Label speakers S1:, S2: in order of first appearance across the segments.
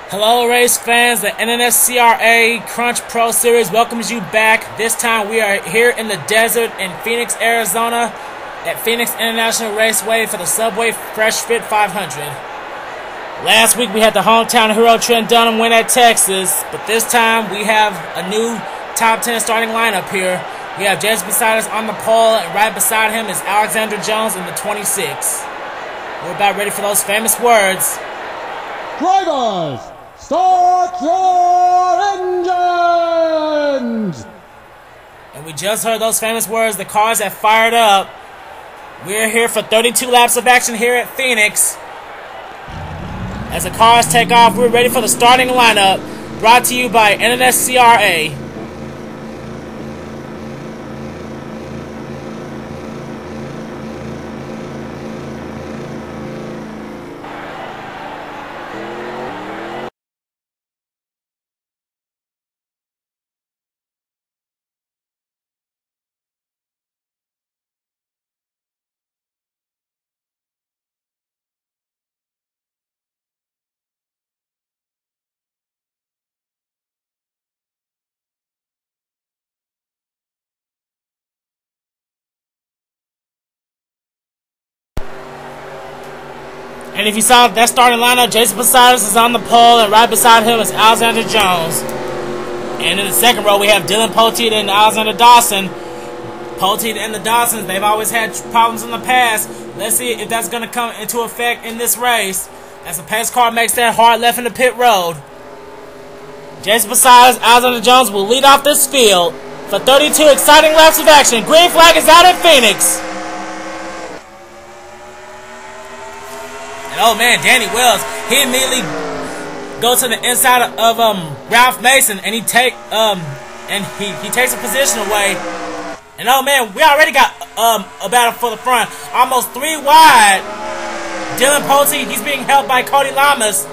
S1: Hello race fans, the NNSCRA Crunch Pro Series welcomes you back. This time we are here in the desert in Phoenix, Arizona at Phoenix International Raceway for the Subway Fresh Fit 500. Last week we had the hometown hero Trent Dunham win at Texas, but this time we have a new top 10 starting lineup here. We have Jason beside us on the pole, and right beside him is Alexander Jones in the 26. We're about ready for those famous words.
S2: Drivers, start your engines!
S1: And we just heard those famous words. The cars have fired up. We're here for 32 laps of action here at Phoenix. As the cars take off, we're ready for the starting lineup. Brought to you by NNSCRA. And if you saw that starting lineup, Jason beside us is on the pole, and right beside him is Alexander Jones. And in the second row, we have Dylan Poteet and Alexander Dawson. Poteet and the Dawsons, they've always had problems in the past. Let's see if that's going to come into effect in this race, as the pace car makes that hard left in the pit road. Jason beside us, Alexander Jones will lead off this field for 32 exciting laps of action. Green flag is out at Phoenix. And oh man, Danny Wells, he immediately goes to the inside of Ralph Mason, and he takes a position away. And oh man, we already got a battle for the front, almost 3 wide. Dylan Poteet, he's being held by Cody Lamas,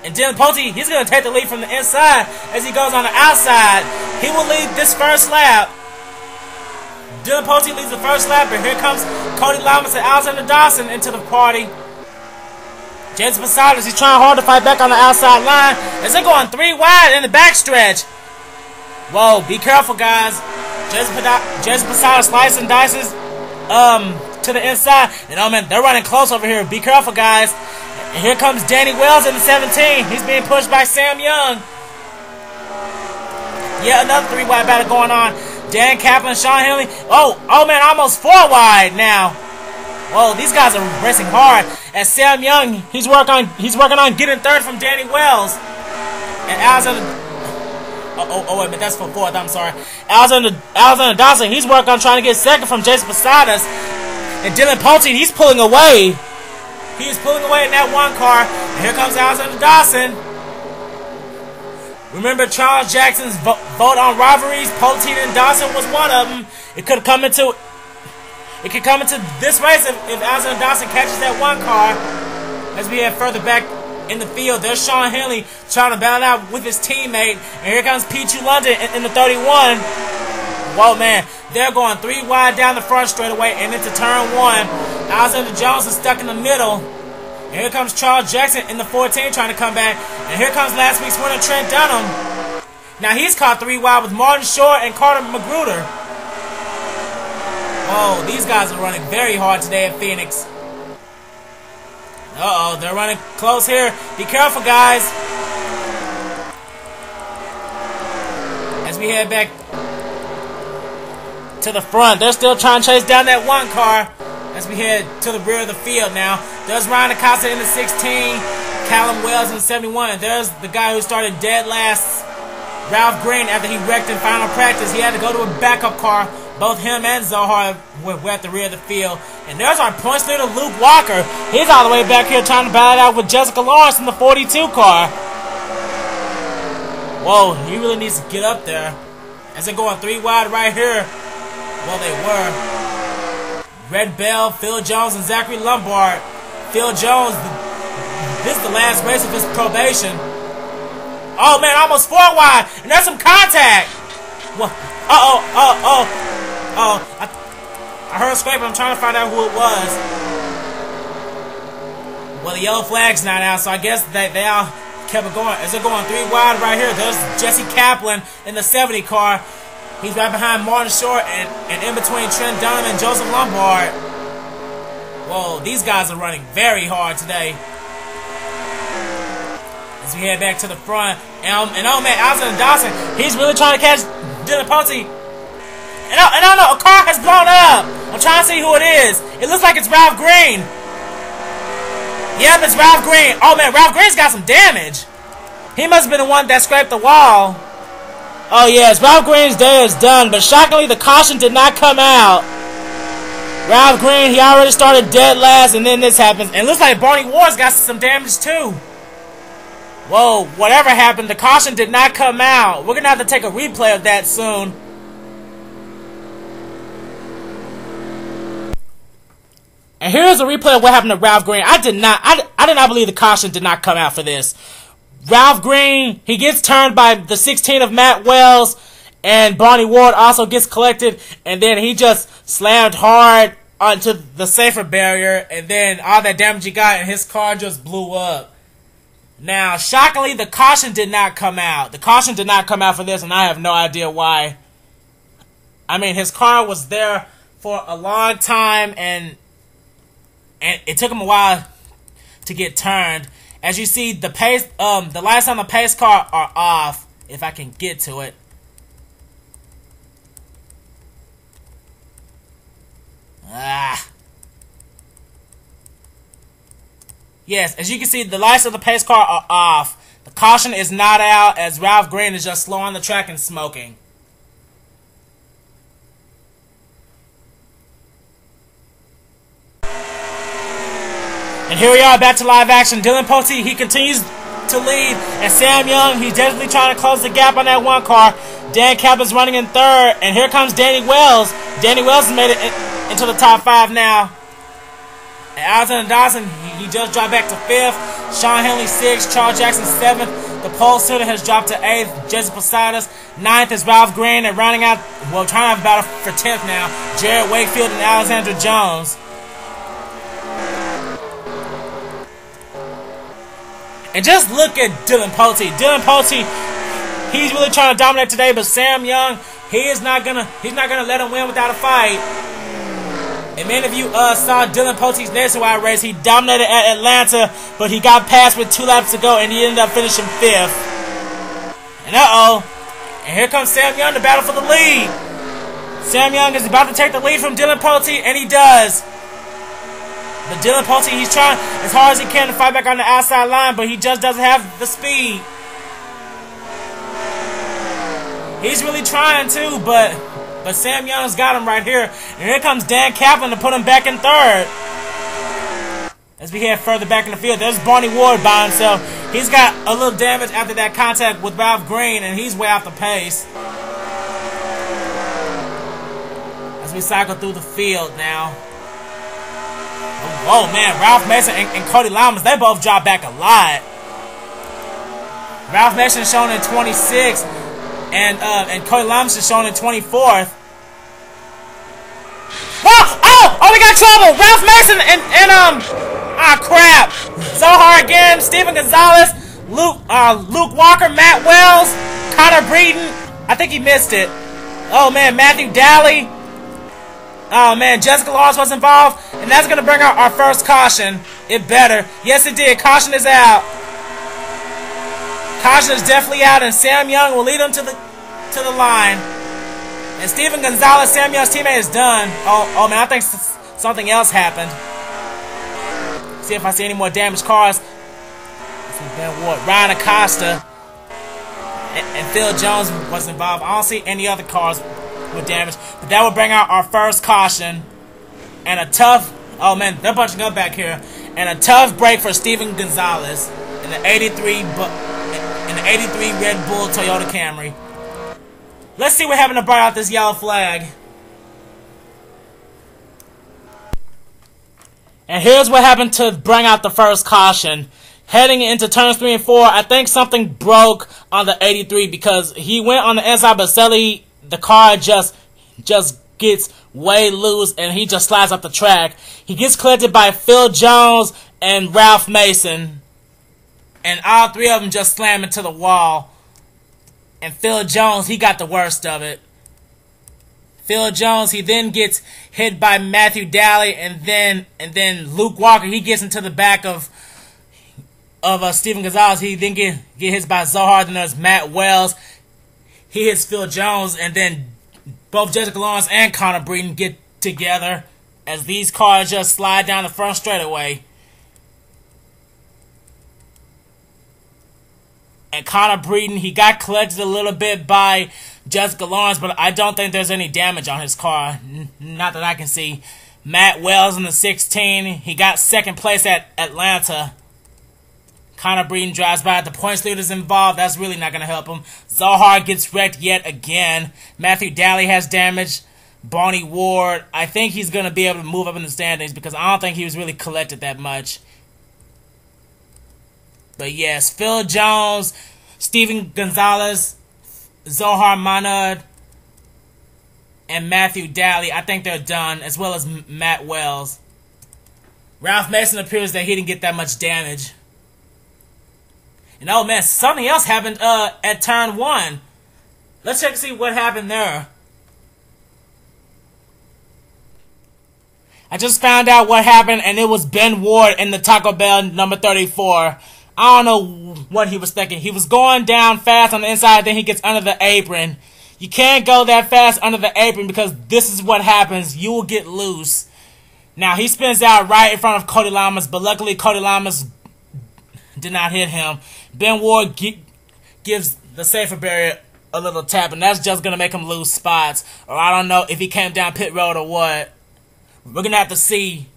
S1: and Dylan Poteet, he's going to take the lead from the inside as he goes on the outside. He will lead this first lap. Dylan Poteet leads the first lap, and here comes Cody Lamas and Alexander Dawson into the party. Jason beside us, he's trying hard to fight back on the outside line as they're going 3 wide in the backstretch. Whoa, be careful, guys. Jason beside us slices and dices to the inside. And oh man, they're running close over here. Be careful, guys. And here comes Danny Wells in the 17. He's being pushed by Sam Young. Yeah, another 3 wide battle going on. Dan Kaplan, Sean Henley. Oh man, almost 4 wide now. Whoa, these guys are racing hard. As Sam Young, he's working on getting third from Danny Wells. And Alexander, wait a minute, that's for fourth. I'm sorry. Alexander Dawson, he's working on trying to get second from Jason Posadas. And Dylan Poteet, he's pulling away. He is pulling away in that one car. And here comes Alexander Dawson. Remember Charles Jackson's vote on rivalries? Poteet and Dawson was one of them. It could come into this race if Alexander Dawson catches that one car. As we head further back in the field, there's Sean Henley trying to battle out with his teammate. And here comes P2 London in the 31. Whoa, man. They're going 3 wide down the front straightaway and into turn 1. Alexander Jones is stuck in the middle. And here comes Charles Jackson in the 14 trying to come back. And here comes last week's winner, Trent Dunham. Now he's caught 3 wide with Martin Short and Carter Magruder. Oh, these guys are running very hard today at Phoenix. Uh-oh, they're running close here. Be careful, guys. As we head back to the front, they're still trying to chase down that one car. As we head to the rear of the field now. There's Ryan Acosta in the 16, Callum Wells in the 71. And there's the guy who started dead last, Ralph Green, after he wrecked in final practice. He had to go to a backup car. Both him and Zohar were at the rear of the field. And there's our points leader, Luke Walker. He's all the way back here trying to battle it out with Jessica Lawrence in the 42 car. Whoa, he really needs to get up there. As they're going 3 wide right here. Well, they were. Red Bell, Phil Jones, and Zachary Lombard. Phil Jones, this is the last race of his probation. Oh man, almost 4 wide, and there's some contact. Well, I heard a scrape. I'm trying to find out who it was. Well, the yellow flag's not out, so I guess they all kept it going. As they're going 3 wide right here, there's Jesse Kaplan in the 70 car. He's right behind Martin Short and in between Trent Dunham and Joseph Lombard. Whoa, these guys are running very hard today. As we head back to the front, and oh man, Alexander Dawson, he's really trying to catch Dylan Ponte. And I know, a car has blown up. I'm trying to see who it is. It looks like it's Ralph Green. Yep, it's Ralph Green. Oh man, Ralph Green's got some damage. He must have been the one that scraped the wall. Oh yes, Ralph Green's day is done, but shockingly the caution did not come out. Ralph Green, he already started dead last, and then this happens. And it looks like Barney Ward's got some damage too. Whoa, whatever happened, the caution did not come out. We're going to have to take a replay of that soon. And here's a replay of what happened to Ralph Green. I did not believe the caution did not come out for this. Ralph Green, he gets turned by the 16 of Matt Wells, and Barney Ward also gets collected, and then he just slammed hard onto the safer barrier, and then all that damage he got, and his car just blew up. Now, shockingly, the caution did not come out. The caution did not come out for this, and I have no idea why. I mean, his car was there for a long time, and it took him a while to get turned. As you see, the pace, the lights on the pace car are off. If I can get to it. Yes, as you can see, the lights of the pace car are off. The caution is not out as Ralph Green is just slow on the track and smoking. And here we are back to live action. Dylan Ponte, he continues to lead. And Sam Young, he's desperately trying to close the gap on that 1 car. Dan Kaplan's running in 3rd. And here comes Danny Wells. Danny Wells has made it into the top 5 now. And Alexander Dawson, he just dropped back to 5th. Sean Henley 6th. Charles Jackson 7th. The pole sitter has dropped to 8th. Jesse Posadas 9th is Ralph Green. And rounding out, well, trying to have a battle for 10th now, Jared Wakefield and Alexander Jones. And just look at Dylan Ponte. Dylan Ponte, he's really trying to dominate today, but Sam Young, he's not gonna let him win without a fight. And many of you saw Dylan Ponte's nationwide race. He dominated at Atlanta, but he got passed with 2 laps to go, and he ended up finishing 5th. And and here comes Sam Young to battle for the lead. Sam Young is about to take the lead from Dylan Ponte, and he does. But Dylan Ponte, he's trying as hard as he can to fight back on the outside line, but he just doesn't have the speed. He's really trying to, but Sam Young's got him right here. And here comes Dan Kaplan to put him back in 3rd. As we head further back in the field, there's Barney Ward by himself. He's got a little damage after that contact with Ralph Green, and he's way off the pace. As we cycle through the field now. Oh man, Ralph Mason and Cody Lammers, they both dropped back a lot. Ralph Mason is shown in 26th, and Cody Lammers is shown in 24th. Oh, we got trouble! Ralph Mason and crap! Zohar again, Steven Gonzalez, Luke Walker, Matt Wells, Connor Breeden. I think he missed it. Oh man, Matthew Daly. Oh man, Jessica Lawrence was involved, and that's gonna bring out our first caution. It better. Yes, it did. Caution is out. Caution is definitely out, and Sam Young will lead him to the line. And Steven Gonzalez, Sam Young's teammate, is done. Oh man, I think something else happened. See if I see any more damaged cars. Ben Ward, Ryan Acosta, and Phil Jones was involved. I don't see any other cars with damage. But that will bring out our first caution. And a tough... Oh, man, they're bunching up back here. And a tough break for Steven Gonzalez in the 83 Red Bull Toyota Camry. Let's see what happened to bring out this yellow flag. And here's what happened to bring out the first caution. Heading into turns 3 and 4, I think something broke on the 83 because he went on the inside, but suddenly the car just gets way loose and he just slides off the track. He gets collected by Phil Jones and Ralph Mason, and all three of them just slam into the wall. And Phil Jones, he got the worst of it. Phil Jones, he then gets hit by Matthew Daly, and then Luke Walker, he gets into the back of Steven Gonzalez. He then get hit by Zohar. Then there's Matt Wells. He hits Phil Jones, and then both Jessica Lawrence and Connor Breeden get together as these cars just slide down the front straightaway. And Connor Breeden, he got collected a little bit by Jessica Lawrence, but I don't think there's any damage on his car. Not that I can see. Matt Wells in the 16, he got second place at Atlanta. Connor Breeden drives by. The points leader's involved. That's really not going to help him. Zohar gets wrecked yet again. Matthew Daly has damage. Barney Ward, I think he's going to be able to move up in the standings because I don't think he was really collected that much. But yes, Phil Jones, Steven Gonzalez, Zohar Manad, and Matthew Daly, I think they're done, as well as Matt Wells. Ralph Mason appears that he didn't get that much damage. And oh man, something else happened at turn 1. Let's check and see what happened there. I just found out what happened, and it was Ben Ward in the Taco Bell number 34. I don't know what he was thinking. He was going down fast on the inside, then he gets under the apron. You can't go that fast under the apron because this is what happens. You will get loose. Now, he spins out right in front of Cody Lamas, but luckily Cody Lamas did not hit him. Ben Ward gives the safer barrier a little tap, and that's just going to make him lose spots. Or I don't know if he came down pit road or what. We're going to have to see.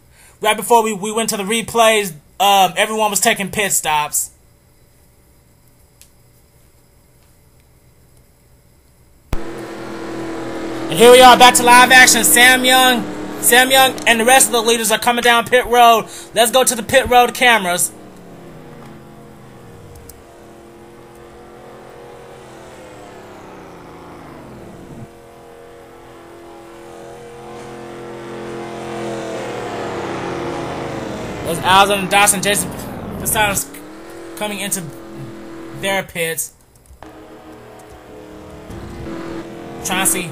S1: Right before we went to the replays, everyone was taking pit stops. And here we are, back to live action. Sam Young and the rest of the leaders are coming down pit road. Let's go to the pit road cameras. There's Alden and Dawson, Jason Posadas coming into their pits. Trying to see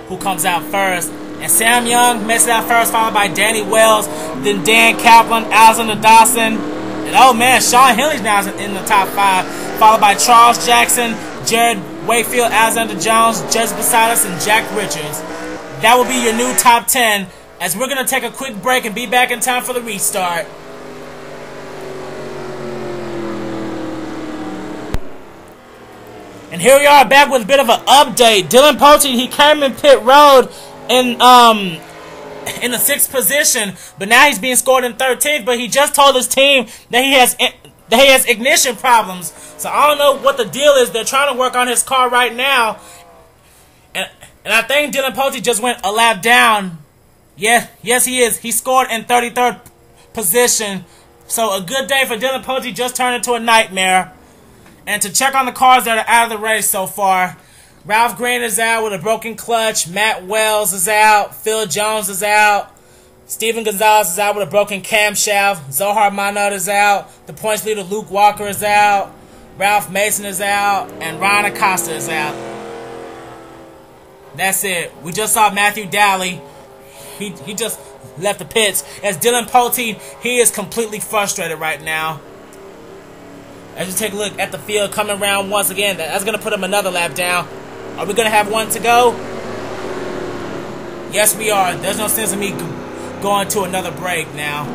S1: who comes out first. And Sam Young makes it out first, followed by Danny Wells, then Dan Kaplan, Alexander Dawson, and oh man, Sean Henley's now in the top 5, followed by Charles Jackson, Jared Wakefield, Alexander Jones, Jesse Posadas, and Jack Richards. That will be your new top 10, as we're going to take a quick break and be back in time for the restart. And here we are back with a bit of an update. Dylan Poche, he came in pit road in the 6th position, but now he's being scored in 13th, but he just told his team that he has ignition problems. So I don't know what the deal is. They're trying to work on his car right now. And I think Dylan Poche just went a lap down. Yeah, yes he is. He scored in 33rd position. So a good day for Dylan Poche just turned into a nightmare. And to check on the cars that are out of the race so far, Ralph Green is out with a broken clutch. Matt Wells is out. Phil Jones is out. Steven Gonzalez is out with a broken camshaft. Zohar Manad is out. The points leader Luke Walker is out. Ralph Mason is out. And Ryan Acosta is out. That's it. We just saw Matthew Daly. He just left the pits. As Dylan Poche, he is completely frustrated right now. As you take a look at the field coming around once again, that's going to put him another lap down. Are we going to have one to go? Yes, we are. There's no sense in me going to another break now.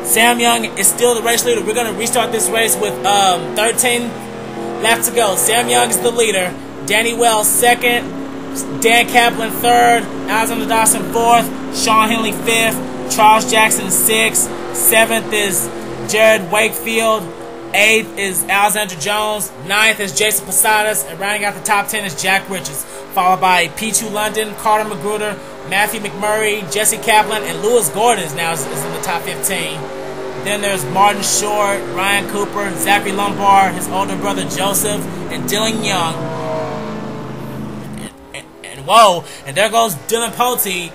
S1: Sam Young is still the race leader. We're going to restart this race with 13 laps to go. Sam Young is the leader. Danny Wells second. Dan Kaplan third, Alexander Dawson fourth, Sean Henley fifth, Charles Jackson sixth, seventh is Jared Wakefield, eighth is Alexander Jones, ninth is Jason Posadas, and rounding out the top 10 is Jack Richards, followed by P2 London, Carter Magruder, Matthew McMurray, Jesse Kaplan, and Lewis Gordon is in the top 15. Then there's Martin Short, Ryan Cooper, Zachary Lombard, his older brother Joseph, and Dylan Young. And whoa, and there goes Dylan Pote.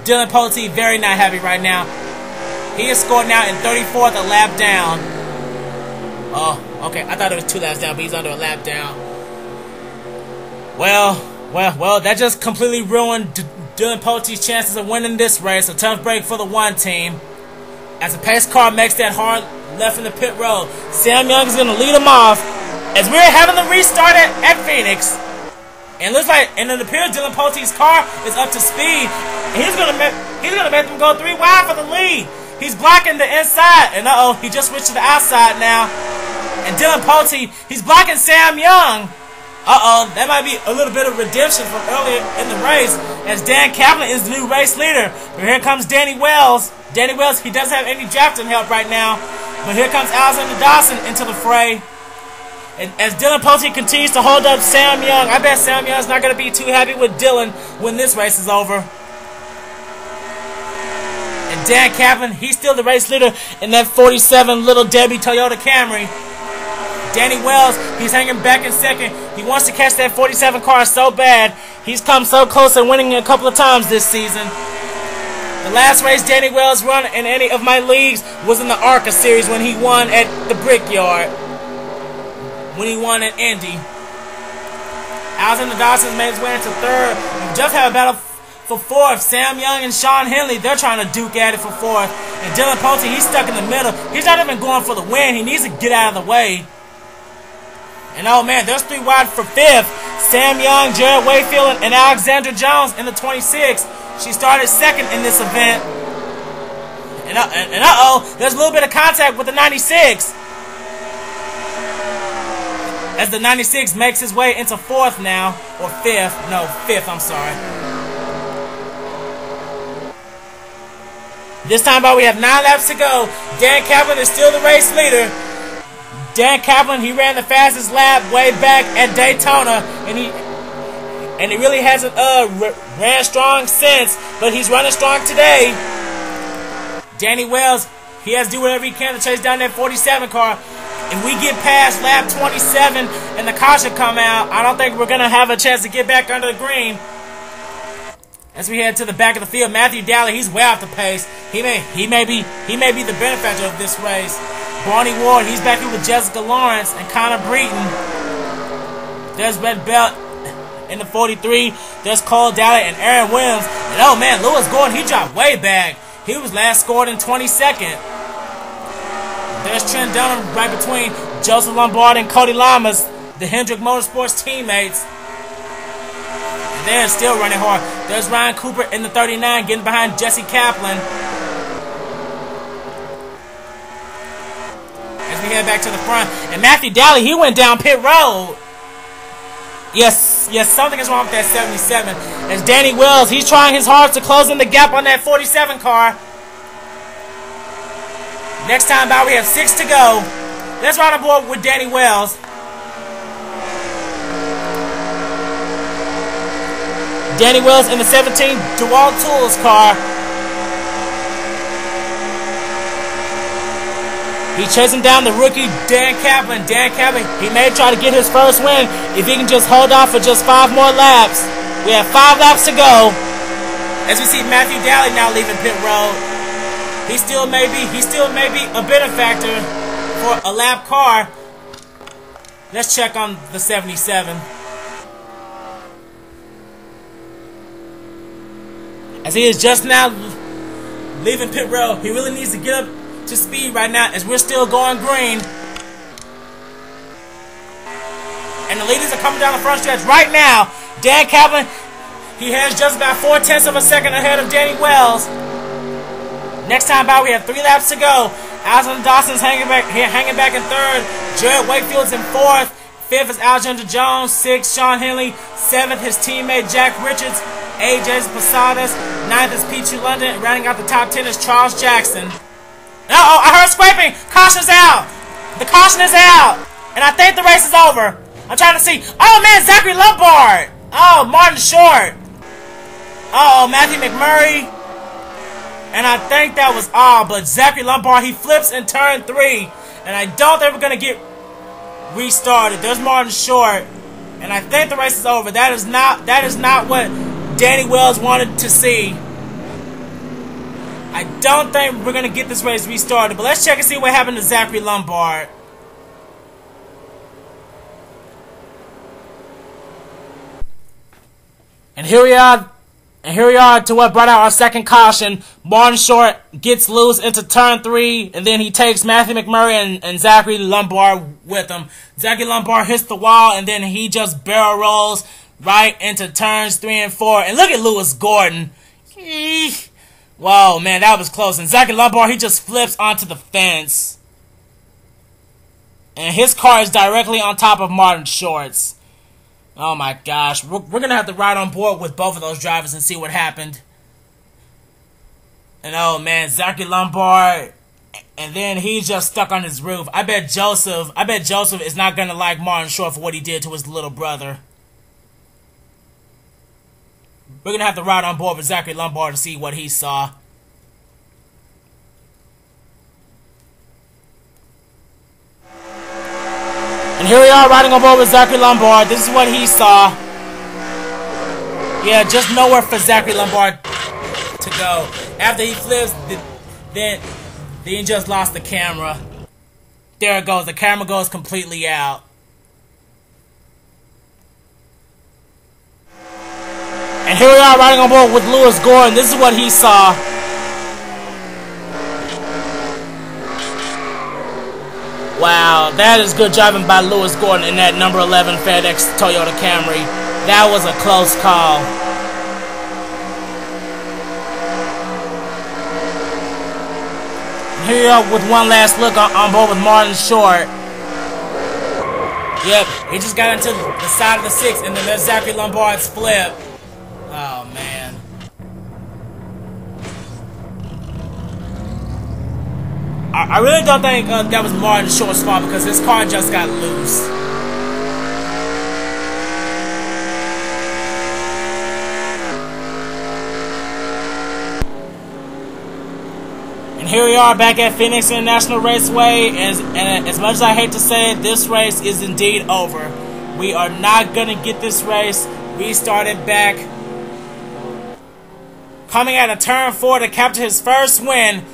S1: Dylan Pote very not happy right now. He is scored now in 34th, a lap down. Oh, okay, I thought it was 2 laps down, but he's under a lap down. Well, that just completely ruined Dylan Pote's chances of winning this race. A tough break for the one team. As the pace car makes that hard left in the pit road, Sam Young is going to lead him off as we're having the restart at Phoenix. And it appears Dylan Pote's car is up to speed. And he's going to make them go 3 wide for the lead. He's blocking the inside, and he just switched to the outside now. And Dylan Pote, he's blocking Sam Young. That might be a little bit of redemption from earlier in the race, as Dan Kaplan is the new race leader. But here comes Danny Wells. Danny Wells, he doesn't have any drafting help right now. But here comes Alexander Dawson into the fray. And as Dylan Pote continues to hold up Sam Young, I bet Sam Young's not going to be too happy with Dylan when this race is over. And Dan Kaplan, he's still the race leader in that 47 Little Debbie Toyota Camry. Danny Wells, he's hanging back in second. He wants to catch that 47 car so bad. He's come so close to winning a couple of times this season. The last race Danny Wells won in any of my leagues was in the ARCA series when he won at the Brickyard. When he won at Indy. Alexander Dawson's made his way into third. We just have a battle for fourth. Sam Young and Sean Henley, they're trying to duke at it for fourth. And Dylan Pote, he's stuck in the middle. He's not even going for the win. He needs to get out of the way. And oh man, there's 3 wide for fifth. Sam Young, Jared Wakefield, and Alexander Jones in the 26. She started second in this event. And there's a little bit of contact with the 96. As the 96 makes his way into fourth now. Or fifth. No, fifth, I'm sorry. This time about we have 9 laps to go. Dan Kaplan is still the race leader. Dan Kaplan, he ran the fastest lap way back at Daytona, and he really hasn't ran strong since, but he's running strong today. Danny Wells, he has to do whatever he can to chase down that 47 car. If we get past lap 27 and the caution come out, I don't think we're gonna have a chance to get back under the green. As we head to the back of the field, Matthew Dally, he's way off the pace. He may be the benefactor of this race. Barney Ward, he's back here with Jessica Lawrence and Connor Breton. There's Red Belt in the 43. There's Cole Dally and Aaron Williams. And oh man, Lewis Gordon, he dropped way back. He was last scored in 22nd. There's Trent Dunham right between Joseph Lombard and Cody Lamas, the Hendrick Motorsports teammates. And they're still running hard. There's Ryan Cooper in the 39 getting behind Jesse Kaplan. As we head back to the front. And Matthew Dally, he went down pit road. Yes, something is wrong with that 77. As Danny Wells, he's trying his hardest to close in the gap on that 47 car. Next time by, we have 6 to go. Let's ride aboard with Danny Wells. Danny Wells in the 17 DeWalt Tools car. He's chasing down the rookie Dan Kaplan. Dan Kaplan, he may try to get his first win if he can just hold off for just 5 more laps. We have 5 laps to go. As we see Matthew Dally now leaving pit road. He still may be a benefactor for a lap car. Let's check on the 77. As he is just now leaving pit road, he really needs to get up to speed right now as we're still going green. And the leaders are coming down the front stretch right now. Dan Kaplan, he has just about 4/10 of a second ahead of Danny Wells. Next time by, we have 3 laps to go. Alexander Dawson's hanging back in third. Jared Wakefield's in fourth. 5th is Alexander Jones. 6th, Sean Henley. 7th, his teammate Jack Richards. 8th, Jason Posadas. 9th is Peachy London. And rounding out the top 10 is Charles Jackson. Uh-oh, I heard scraping. Caution's out. The caution is out. And I think the race is over. I'm trying to see. Oh, man, Zachary Lombard. Oh, Martin Short. Uh-oh, Matthew McMurray. And I think that was all. But Zachary Lombard, he flips in turn 3. And I don't think we're going to get restarted. There's Martin Short. And I think the race is over. That is not what Danny Wells wanted to see. I don't think we're going to get this race restarted. But let's check and see what happened to Zachary Lombard. And here we are to what brought out our second caution. Martin Short gets loose into turn 3, and then he takes Matthew McMurray and Zachary Lombard with him. Zachary Lombard hits the wall, and then he just barrel rolls right into turns 3 and 4. And look at Lewis Gordon. Eesh. Whoa, man, that was close. And Zachary Lombard, he just flips onto the fence. And his car is directly on top of Martin Short's. Oh my gosh, we're going to have to ride on board with both of those drivers and see what happened. And oh man, Zachary Lombard, and then he's just stuck on his roof. I bet Joseph is not going to like Martin Short for what he did to his little brother. We're going to have to ride on board with Zachary Lombard to see what he saw. And here we are riding on board with Zachary Lombard. This is what he saw. Yeah, just nowhere for Zachary Lombard to go. After he flips, then he just lost the camera. There it goes. The camera goes completely out. And here we are riding on board with Lewis Gordon. This is what he saw. Wow, that is good driving by Lewis Gordon in that number 11 FedEx Toyota Camry. That was a close call. Here we are with one last look on board with Martin Short. Yep, he just got into the side of the 6, and then there's Zachary Lombard's flip. Oh, man. I really don't think that was Martin Short's fault because his car just got loose. And here we are back at Phoenix International Raceway, and as much as I hate to say it, this race is indeed over. We are not going to get this race restarted back. Coming at a turn 4 to capture his first win,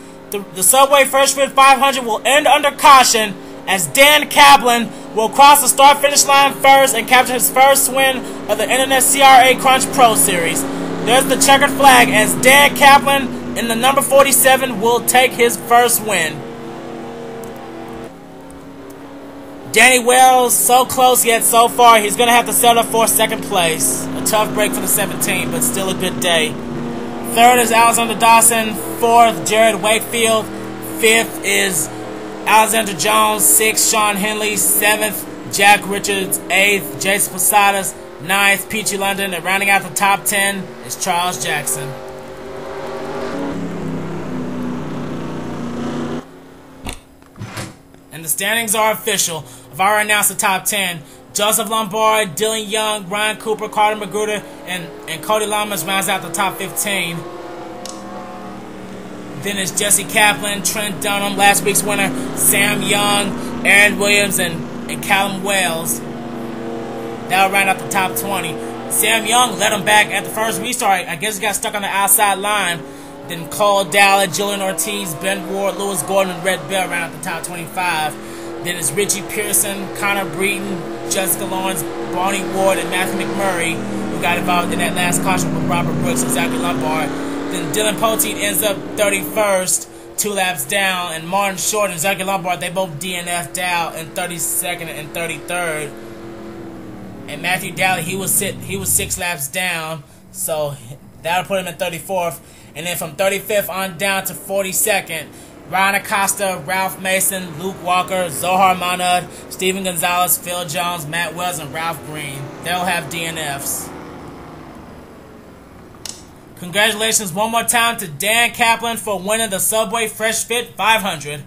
S1: the Subway First Fit 500 will end under caution as Dan Kaplan will cross the start-finish line first and capture his first win of the NNSCRA Crunch Pro Series. There's the checkered flag as Dan Kaplan in the number 47 will take his first win. Danny Wells, so close yet so far, he's going to have to settle for second place. A tough break for the 17, but still a good day. 3rd is Alexander Dawson. 4th, Jared Wakefield. 5th is Alexander Jones. 6th, Sean Henley. 7th, Jack Richards. 8th, Jason Posadas. 9th, Peachy London. And rounding out the top 10 is Charles Jackson. And the standings are official. I've already announced the top 10. Joseph Lombard, Dylan Young, Ryan Cooper, Carter Magruder, and Cody Lamas rounds out the top 15. Then it's Jesse Kaplan, Trent Dunham, last week's winner, Sam Young, Aaron Williams, and Callum Wells. That'll round out the top 20. Sam Young led him back at the first restart. I guess he got stuck on the outside line. Then Cole Dallett, Julian Ortiz, Ben Ward, Lewis Gordon, and Red Bell round out the top 25. Then it's Richie Pearson, Connor Breeden, Jessica Lawrence, Barney Ward, and Matthew McMurray, who got involved in that last caution with Robert Brooks and Zachary Lombard. Then Dylan Poteet ends up 31st, 2 laps down, and Martin Short and Zachary Lombard, they both DNF'd out in 32nd and 33rd. And Matthew Dalley, he was 6 laps down, so that'll put him in 34th. And then from 35th on down to 42nd, Ryan Acosta, Ralph Mason, Luke Walker, Zohar Manud, Steven Gonzalez, Phil Jones, Matt Wells, and Ralph Green. They'll have DNFs. Congratulations one more time to Dan Kaplan for winning the Subway Fresh Fit 500.